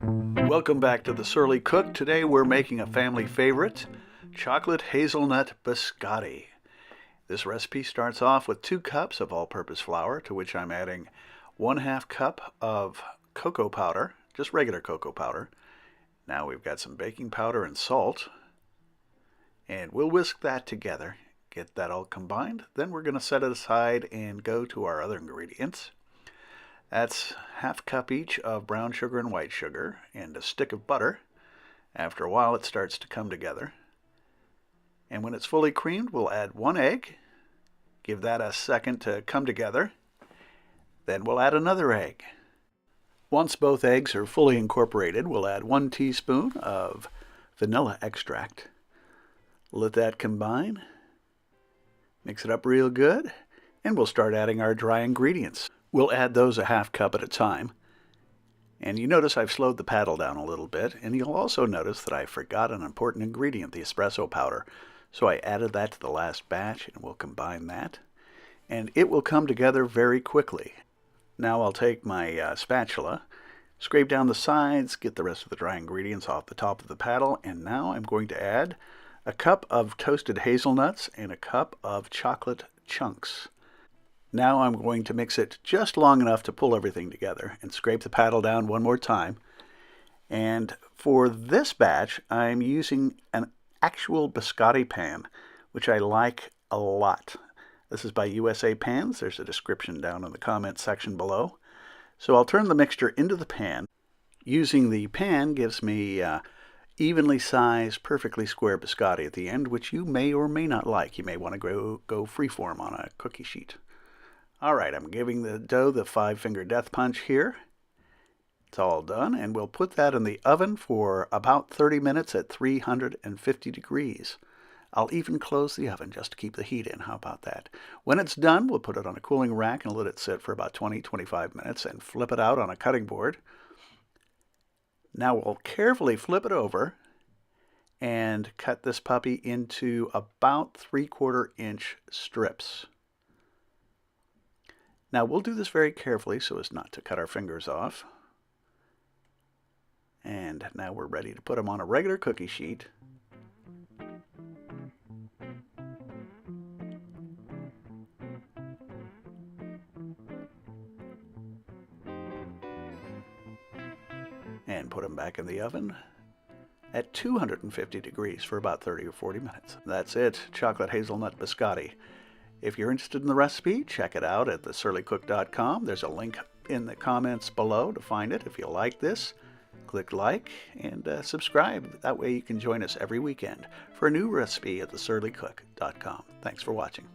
Welcome back to the Surly Cook. Today we're making a family favorite, chocolate hazelnut biscotti. This recipe starts off with 2 cups of all-purpose flour, to which I'm adding 1/2 cup of cocoa powder, just regular cocoa powder. Now we've got some baking powder and salt, and we'll whisk that together, get that all combined. Then we're going to set it aside and go to our other ingredients. That's 1/2 cup each of brown sugar and white sugar and a stick of butter. After a while it starts to come together. And when it's fully creamed, we'll add 1 egg. Give that a second to come together. Then we'll add another egg. Once both eggs are fully incorporated, we'll add 1 teaspoon of vanilla extract. Let that combine. Mix it up real good, and we'll start adding our dry ingredients. We'll add those a 1/2 cup at a time. And you notice I've slowed the paddle down a little bit, and you'll also notice that I forgot an important ingredient, the espresso powder. So I added that to the last batch, and we'll combine that. And it will come together very quickly. Now I'll take my spatula, scrape down the sides, get the rest of the dry ingredients off the top of the paddle, and now I'm going to add a cup of toasted hazelnuts and a cup of chocolate chunks. Now I'm going to mix it just long enough to pull everything together and scrape the paddle down one more time. And for this batch, I'm using an actual Biscotti pan, which I like a lot. This is by USA Pans. There's a description down in the comments section below. So I'll turn the mixture into the pan. Using the pan gives me evenly sized, perfectly square biscotti at the end, which you may or may not like. You may want to go freeform on a cookie sheet. All right, I'm giving the dough the 5-finger death punch here. It's all done, and we'll put that in the oven for about 30 minutes at 350 degrees. I'll even close the oven just to keep the heat in. How about that? When it's done, we'll put it on a cooling rack and let it sit for about 20-25 minutes and flip it out on a cutting board. Now we'll carefully flip it over and cut this puppy into about 3/4 inch strips. Now we'll do this very carefully so as not to cut our fingers off. And now we're ready to put them on a regular cookie sheet. And put them back in the oven at 250 degrees for about 30 or 40 minutes. That's it, chocolate hazelnut biscotti. If you're interested in the recipe, check it out at thesurlycook.com. There's a link in the comments below to find it. If you like this, click like and subscribe. That way you can join us every weekend for a new recipe at thesurlycook.com. Thanks for watching.